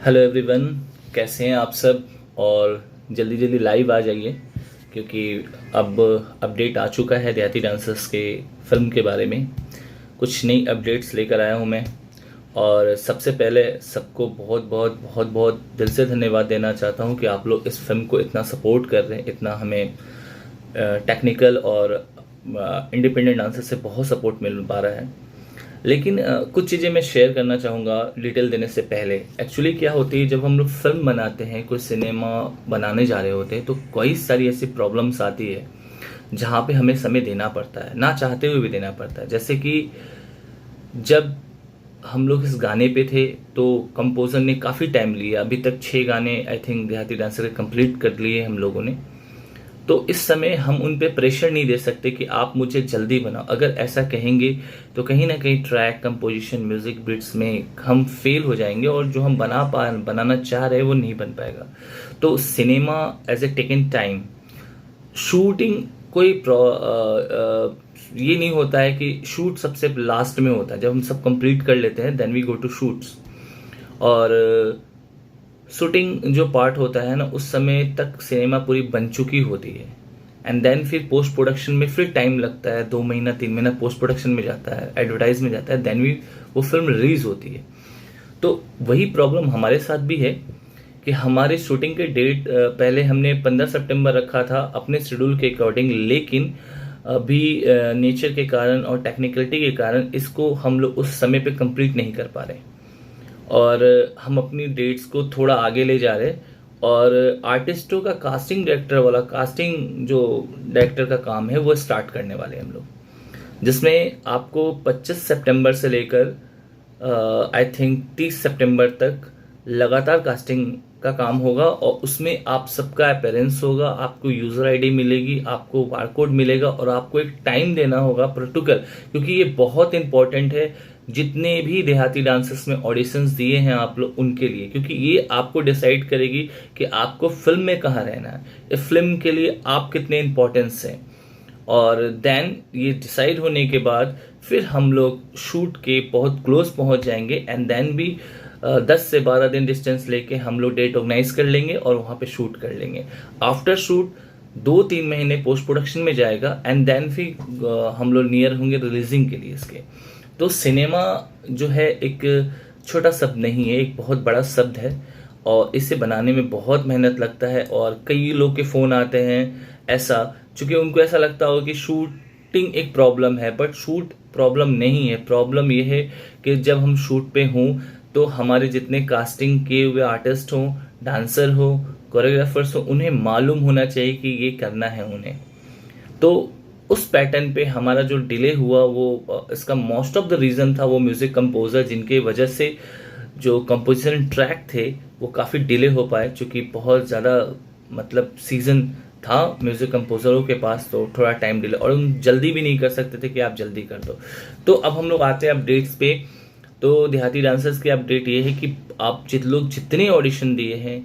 Hello everyone, कैसे हैं आप सब। और जल्दी जल्दी लाइव आ जाइए क्योंकि अब अपडेट आ चुका है देहाती डांसर्स के फिल्म के बारे में। कुछ नई अपडेट्स लेकर आया हूं मैं। और सबसे पहले सबको बहुत बहुत बहुत बहुत दिल से धन्यवाद देना चाहता हूं कि आप लोग इस फिल्म को इतना सपोर्ट कर रहे हैं, इतना हमें टेक्निकल और इंडिपेंडेंट डांसर से बहुत सपोर्ट मिल पा रहा है। लेकिन कुछ चीज़ें मैं शेयर करना चाहूँगा डिटेल देने से पहले। एक्चुअली क्या होती है, जब हम लोग फिल्म बनाते हैं, कोई सिनेमा बनाने जा रहे होते हैं, तो कई सारी ऐसी प्रॉब्लम्स आती है जहाँ पे हमें समय देना पड़ता है, ना चाहते हुए भी देना पड़ता है। जैसे कि जब हम लोग इस गाने पे थे तो कंपोजर ने काफ़ी टाइम लिया। अभी तक 6 गाने आई थिंक देहाती डांसर के कंप्लीट कर लिए हम लोगों ने। तो इस समय हम उन पे प्रेशर नहीं दे सकते कि आप मुझे जल्दी बनाओ। अगर ऐसा कहेंगे तो कहीं ना कहीं ट्रैक, कंपोजिशन, म्यूजिक बीट्स में हम फेल हो जाएंगे और जो हम बनाना चाह रहे हैं वो नहीं बन पाएगा। तो cinema as a taken time, shooting कोई ये नहीं होता है कि शूट सबसे लास्ट में होता है। जब हम सब कंप्लीट कर लेते हैं then we go to shoots. और शूटिंग जो पार्ट होता है ना, उस समय तक सिनेमा पूरी बन चुकी होती है। एंड देन फिर पोस्ट प्रोडक्शन में फिर टाइम लगता है, 2 महीना 3 महीना पोस्ट प्रोडक्शन में जाता है, एडवर्टाइज में जाता है, देन भी वो फिल्म रिलीज होती है। तो वही प्रॉब्लम हमारे साथ भी है कि हमारे शूटिंग के डेट पहले हमने 15 सितंबर रखा था अपने शेड्यूल के अकॉर्डिंग, लेकिन अभी नेचर के कारण और टेक्निकलिटी के कारण इसको हम लोग उस समय पे कंप्लीट नहीं कर पा रहे और हम अपनी डेट्स को थोड़ा आगे ले जा रहे। और आर्टिस्टों का कास्टिंग डायरेक्टर वाला, कास्टिंग जो डायरेक्टर का काम है वो स्टार्ट करने वाले हैं हम लोग, जिसमें आपको 25 सितंबर से लेकर आई थिंक 30 सितंबर तक लगातार कास्टिंग का काम होगा। और उसमें आप सबका अपेरेंस होगा, आपको यूजर आईडी मिलेगी, आपको बारकोड मिलेगा और आपको एक टाइम देना होगा पर्टिकुलर, क्योंकि ये बहुत इंपॉर्टेंट है जितने भी देहाती डांसर्स में ऑडिशंस दिए हैं आप लोग उनके लिए, क्योंकि ये आपको डिसाइड करेगी कि आपको फिल्म में कहाँ रहना है, इस फिल्म के लिए आप कितने इंपॉर्टेंस हैं। और देन ये डिसाइड होने के बाद फिर हम लोग शूट के बहुत क्लोज पहुंच जाएंगे एंड देन भी 10 से 12 दिन डिस्टेंस लेके हम लोग डेट ऑर्गेनाइज कर लेंगे और वहां पे शूट कर लेंगे। आफ्टर शूट 2-3 महीने पोस्ट प्रोडक्शन में जाएगा एंड देन फिर हम लोग नियर होंगे रिलीजिंग के लिए इसके। तो सिनेमा जो है एक छोटा शब्द नहीं है, एक बहुत बड़ा शब्द है और इसे बनाने में बहुत मेहनत लगता है। और कई लोग के फ़ोन आते हैं ऐसा, चूंकि उनको ऐसा लगता हो कि शूटिंग एक प्रॉब्लम है, बट शूट प्रॉब्लम नहीं है। प्रॉब्लम ये है कि जब हम शूट पे हों तो हमारे जितने कास्टिंग किए हुए आर्टिस्ट हों, डांसर हो, कोरियोग्राफर्स हो, उन्हें मालूम होना चाहिए कि ये करना है उन्हें। तो उस पैटर्न पे हमारा जो डिले हुआ वो इसका मोस्ट ऑफ द रीज़न था वो म्यूज़िक कंपोज़र, जिनके वजह से जो कंपोजिशन ट्रैक थे वो काफ़ी डिले हो पाए, चूँकि बहुत ज़्यादा मतलब सीज़न था म्यूज़िक कंपोज़रों के पास, तो थोड़ा टाइम डिले और उन जल्दी भी नहीं कर सकते थे कि आप जल्दी कर दो। तो अब हम लोग आते हैं अपडेट्स पे। तो देहाती डांसर्स की अपडेट ये है कि आप जितने ऑडिशन दिए हैं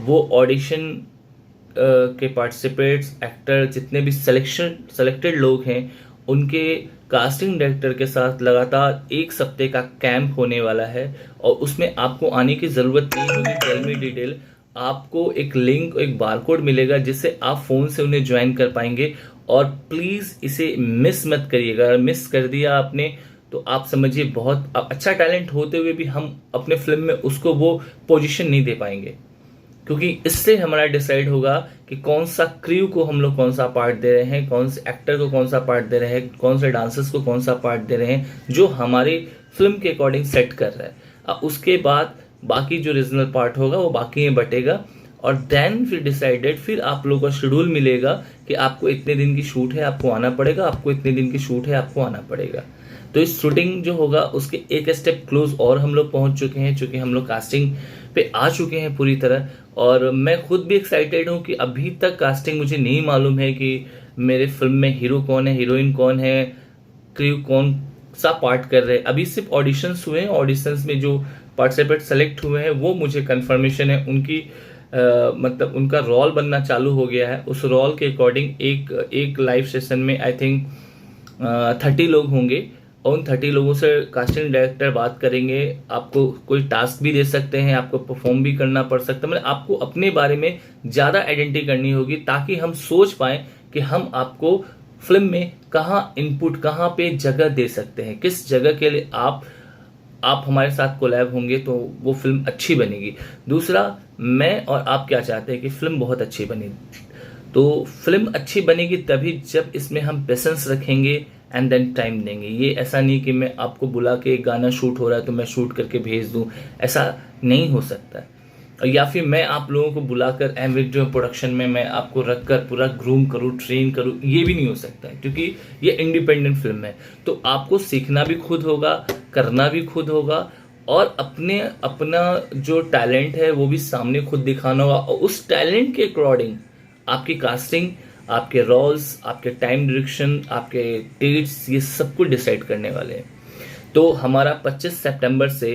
वो ऑडिशन के पार्टिसिपेट्स, एक्टर, जितने भी सेलेक्टेड लोग हैं, उनके कास्टिंग डायरेक्टर के साथ लगातार 1 हफ्ते का कैंप होने वाला है। और उसमें आपको आने की ज़रूरत नहीं होगी। टेल मी डिटेल, आपको एक लिंक, एक बारकोड मिलेगा जिससे आप फ़ोन से उन्हें ज्वाइन कर पाएंगे। और प्लीज़ इसे मिस मत करिएगा। अगर मिस कर दिया आपने तो आप समझिए बहुत अच्छा टैलेंट होते हुए भी हम अपने फिल्म में उसको वो पोजीशन नहीं दे पाएंगे, क्योंकि इससे हमारा डिसाइड होगा कि कौन सा क्रू को हम लोग कौन सा पार्ट दे रहे हैं, कौन से एक्टर को कौन सा पार्ट दे रहे हैं, कौन से डांसर्स को कौन सा पार्ट दे रहे हैं, जो हमारी फिल्म के अकॉर्डिंग सेट कर रहा है। अब उसके बाद बाकी जो रीजनल पार्ट होगा वो बाकी में बटेगा और देन फिर डिसाइडेड, फिर आप लोगों का शेड्यूल मिलेगा कि आपको इतने दिन की शूट है, आपको आना पड़ेगा, आपको इतने दिन की शूट है, आपको आना पड़ेगा। तो इस शूटिंग जो होगा उसके एक स्टेप क्लोज और हम लोग पहुंच चुके हैं, चूंकि हम लोग कास्टिंग पे आ चुके हैं पूरी तरह। और मैं खुद भी एक्साइटेड हूं कि अभी तक कास्टिंग मुझे नहीं मालूम है कि मेरे फिल्म में हीरो कौन है, हीरोइन कौन है, क्रू कौन सा पार्ट कर रहे हैं। अभी सिर्फ ऑडिशंस हुए हैं, ऑडिशंस में जो पार्टिसिपेंट सेलेक्ट हुए हैं वो मुझे कंफर्मेशन है, उनकी मतलब उनका रोल बनना चालू हो गया है। उस रोल के अकॉर्डिंग एक लाइव सेशन में आई थिंक 30 लोग होंगे और उन 30 लोगों से कास्टिंग डायरेक्टर बात करेंगे, आपको कोई टास्क भी दे सकते हैं, आपको परफॉर्म भी करना पड़ सकता है, मतलब आपको अपने बारे में ज़्यादा आइडेंटिटी करनी होगी ताकि हम सोच पाएँ कि हम आपको फिल्म में कहाँ इनपुट, कहाँ पे जगह दे सकते हैं, किस जगह के लिए आप हमारे साथ कोलैब होंगे तो वो फिल्म अच्छी बनेगी। दूसरा, मैं और आप क्या चाहते हैं कि फिल्म बहुत अच्छी बने, तो फिल्म अच्छी बनेगी तभी जब इसमें हम पेशेंस रखेंगे एंड देन टाइम देंगे। ये ऐसा नहीं कि मैं आपको बुला के एक गाना शूट हो रहा है तो मैं शूट करके भेज दूं, ऐसा नहीं हो सकता है। या फिर मैं आप लोगों को बुलाकर एमवीडियो प्रोडक्शन में मैं आपको रखकर पूरा ग्रूम करूं, ट्रेन करूं, ये भी नहीं हो सकता है क्योंकि ये इंडिपेंडेंट फिल्म है। तो आपको सीखना भी खुद होगा, करना भी खुद होगा और अपना जो टैलेंट है वो भी सामने खुद दिखाना होगा और उस टैलेंट के अकॉर्डिंग आपकी कास्टिंग, आपके रोल्स, आपके टाइम डायरेक्शन, आपके डेट्स, ये सब कुछ डिसाइड करने वाले हैं। तो हमारा 25 सितंबर से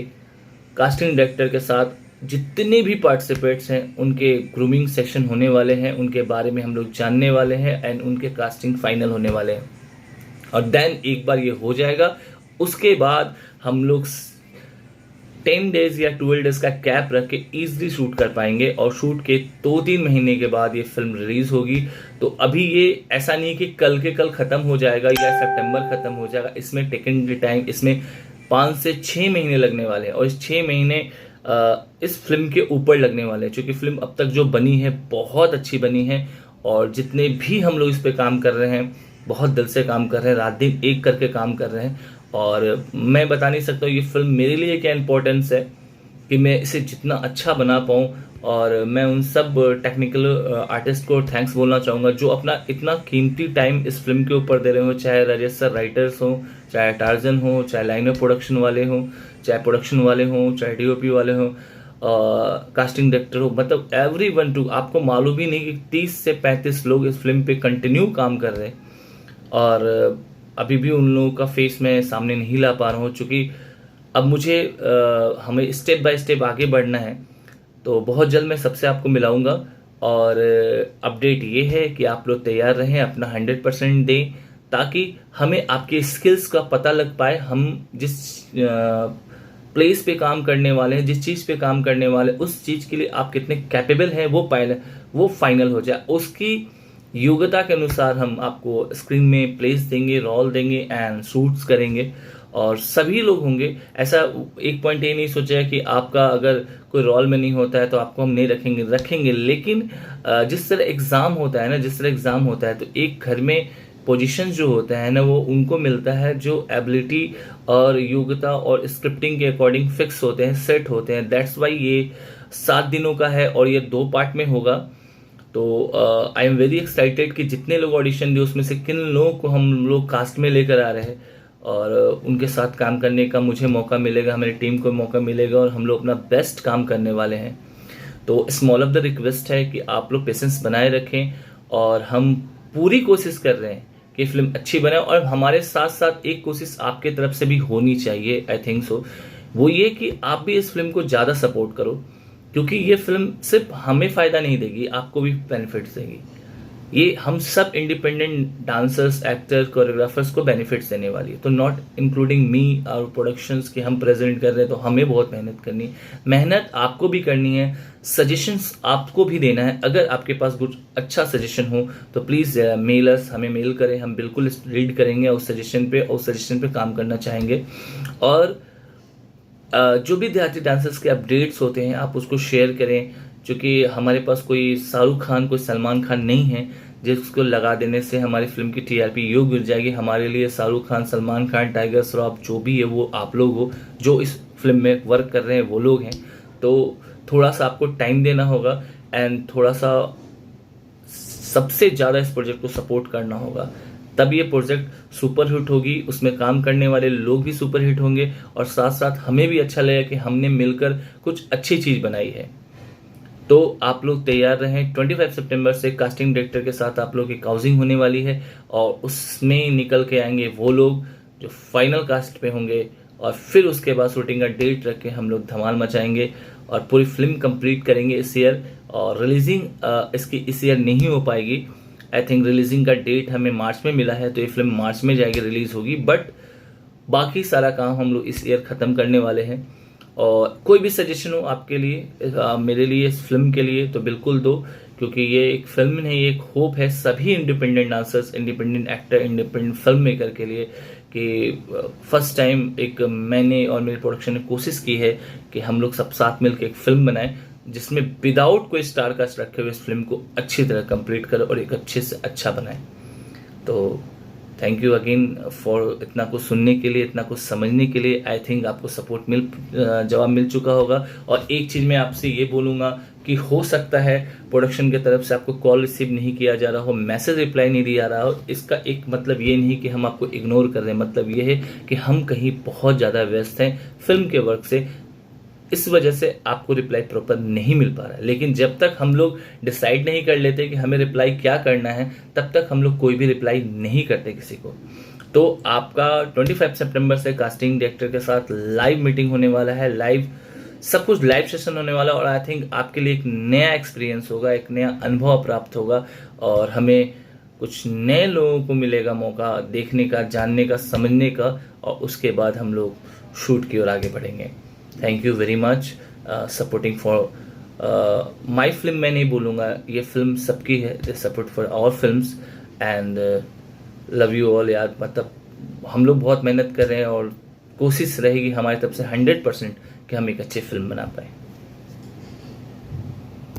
कास्टिंग डायरेक्टर के साथ जितने भी पार्टिसिपेंट्स हैं उनके ग्रूमिंग सेक्शन होने वाले हैं, उनके बारे में हम लोग जानने वाले हैं एंड उनके कास्टिंग फाइनल होने वाले हैं। और देन एक बार ये हो जाएगा, उसके बाद हम लोग 10 डेज या 12 डेज का कैप रख के ईजिली शूट कर पाएंगे और शूट के 2-3 महीने के बाद ये फिल्म रिलीज होगी। तो अभी ये ऐसा नहीं कि कल के कल खत्म हो जाएगा या सितंबर खत्म हो जाएगा, इसमें टेकन टाइम, इसमें 5 से 6 महीने लगने वाले हैं और इस 6 महीने इस फिल्म के ऊपर लगने वाले हैं क्योंकि फिल्म अब तक जो बनी है बहुत अच्छी बनी है और जितने भी हम लोग इस पे काम कर रहे हैं बहुत दिल से काम कर रहे हैं, रात दिन एक करके काम कर रहे हैं। और मैं बता नहीं सकता हूँ ये फिल्म मेरे लिए क्या इम्पोर्टेंस है कि मैं इसे जितना अच्छा बना पाऊँ। और मैं उन सब टेक्निकल आर्टिस्ट को थैंक्स बोलना चाहूँगा जो अपना इतना कीमती टाइम इस फिल्म के ऊपर दे रहे हो, चाहे राजेश सर राइटर्स हो, चाहे टार्जन हो, चाहे लाइनर प्रोडक्शन वाले हों, चाहे प्रोडक्शन वाले हों, चाहे डीओपी वाले हों, कास्टिंग डायरेक्टर हो, मतलब एवरीवन टू। आपको मालूम ही नहीं कि 30 से 35 लोग इस फिल्म पे कंटिन्यू काम कर रहे हैं और अभी भी उन लोगों का फेस मैं सामने नहीं ला पा रहा हूँ क्योंकि अब मुझे हमें स्टेप बाय स्टेप आगे बढ़ना है। तो बहुत जल्द मैं सबसे आपको मिलाऊंगा और अपडेट ये है कि आप लोग तैयार रहें, अपना 100% दें ताकि हमें आपके स्किल्स का पता लग पाए। हम जिस प्लेस पे काम करने वाले हैं, जिस चीज़ पे काम करने वाले हैं, उस चीज़ के लिए आप कितने कैपेबल हैं वो फाइनल हो जाए। उसकी योग्यता के अनुसार हम आपको स्क्रीन में प्लेस देंगे, रोल देंगे एंड शूट्स करेंगे और सभी लोग होंगे। ऐसा एक पॉइंट ये नहीं सोचा कि आपका अगर कोई रोल में नहीं होता है तो आपको हम नहीं रखेंगे। लेकिन जिस तरह एग्ज़ाम होता है तो एक घर में पोजीशन जो होता है ना वो उनको मिलता है जो एबिलिटी और योग्यता और स्क्रिप्टिंग के अकॉर्डिंग फिक्स होते हैं, सेट होते हैं। दैट्स वाई ये 7 दिनों का है और ये 2 पार्ट में होगा। तो आई एम वेरी एक्साइटेड कि जितने लोग ऑडिशन दिए उसमें से किन लोगों को हम लोग कास्ट में लेकर आ रहे हैं और उनके साथ काम करने का मुझे मौका मिलेगा, हमारी टीम को मौका मिलेगा और हम लोग अपना बेस्ट काम करने वाले हैं। तो स्मॉल ऑफ द रिक्वेस्ट है कि आप लोग पेशेंस बनाए रखें और हम पूरी कोशिश कर रहे हैं कि फिल्म अच्छी बने और हमारे साथ साथ एक कोशिश आपके तरफ से भी होनी चाहिए, आई थिंक सो, वो ये कि आप भी इस फिल्म को ज़्यादा सपोर्ट करो क्योंकि ये फिल्म सिर्फ हमें फ़ायदा नहीं देगी, आपको भी बेनिफिट्स देगी। ये हम सब इंडिपेंडेंट डांसर्स, एक्टर्स, कोरियोग्राफर्स को बेनिफिट्स देने वाली है। तो नॉट इंक्लूडिंग मी और प्रोडक्शंस कि हम प्रेजेंट कर रहे हैं तो हमें बहुत मेहनत करनी है, मेहनत आपको भी करनी है, सजेशंस आपको भी देना है। अगर आपके पास कुछ अच्छा सजेशन हो तो प्लीज़ मेल अस, हमें मेल करें, हम बिल्कुल रीड करेंगे उस सजेशन पे काम करना चाहेंगे। और जो भी देहाती डांसर्स के अपडेट्स होते हैं आप उसको शेयर करें क्योंकि हमारे पास कोई शाहरुख खान, कोई सलमान खान नहीं है जिसको लगा देने से हमारी फिल्म की टीआरपी यूँ गिर जाएगी। हमारे लिए शाहरुख खान, सलमान खान, टाइगर श्रॉफ जो भी है वो आप लोग हो जो इस फिल्म में वर्क कर रहे हैं वो लोग हैं। तो थोड़ा सा आपको टाइम देना होगा एंड थोड़ा सा सबसे ज़्यादा इस प्रोजेक्ट को सपोर्ट करना होगा, तब ये प्रोजेक्ट सुपर हिट होगी, उसमें काम करने वाले लोग भी सुपर हिट होंगे और साथ साथ हमें भी अच्छा लगेगा कि हमने मिलकर कुछ अच्छी चीज़ बनाई है। तो आप लोग तैयार रहें। 25 सितंबर से कास्टिंग डायरेक्टर के साथ आप लोग की काउजिंग होने वाली है और उसमें निकल के आएंगे वो लोग जो फाइनल कास्ट पे होंगे और फिर उसके बाद शूटिंग का डेट रख के हम लोग धमाल मचाएंगे और पूरी फिल्म कंप्लीट करेंगे इस ईयर। और रिलीजिंग इसकी इस ईयर नहीं हो पाएगी, आई थिंक रिलीजिंग का डेट हमें मार्च में मिला है तो ये फिल्म मार्च में जाएगी, रिलीज होगी। बट बाकी सारा काम हम लोग इस ईयर ख़त्म करने वाले हैं। और कोई भी सजेशन हो आपके लिए, मेरे लिए, इस फिल्म के लिए, तो बिल्कुल दो, क्योंकि ये एक फिल्म नहीं, एक होप है सभी independent dancers, independent actor, independent film maker के लिए कि फर्स्ट टाइम एक मैंने और मेरी प्रोडक्शन ने कोशिश की है कि हम लोग सब साथ मिलकर एक फिल्म बनाएं जिसमें विदाउट कोई स्टार कास्ट रखे हुए इस फिल्म को अच्छी तरह कंप्लीट करें और एक अच्छे से अच्छा बनाएं। तो थैंक यू अगेन फॉर इतना कुछ सुनने के लिए, इतना कुछ समझने के लिए। आई थिंक आपको सपोर्ट जवाब मिल चुका होगा। और एक चीज़ मैं आपसे ये बोलूँगा कि हो सकता है प्रोडक्शन की तरफ से आपको कॉल रिसीव नहीं किया जा रहा हो, मैसेज रिप्लाई नहीं दिया रहा हो, इसका एक मतलब ये नहीं कि हम आपको इग्नोर कर रहे हैं। मतलब ये है कि हम कहीं बहुत ज़्यादा व्यस्त हैं फिल्म के वर्क से, इस वजह से आपको रिप्लाई प्रॉपर नहीं मिल पा रहा है। लेकिन जब तक हम लोग डिसाइड नहीं कर लेते कि हमें रिप्लाई क्या करना है, तब तक हम लोग कोई भी रिप्लाई नहीं करते किसी को। तो आपका 25 सितंबर से कास्टिंग डायरेक्टर के साथ लाइव मीटिंग होने वाला है, लाइव सब कुछ लाइव सेशन होने वाला है। और आई थिंक आपके लिए एक नया एक्सपीरियंस होगा, एक नया अनुभव प्राप्त होगा और हमें कुछ नए लोगों को मिलेगा मौका देखने का, जानने का, समझने का, और उसके बाद हम लोग शूट की ओर आगे बढ़ेंगे। Thank you very much supporting for my film. मैं नहीं बोलूँगा, ये फिल्म सबकी है, support for our films and love you all यार। मतलब हम लोग बहुत मेहनत कर रहे हैं और कोशिश रहेगी हमारी तरफ से 100% कि हम एक अच्छी फिल्म बना पाए।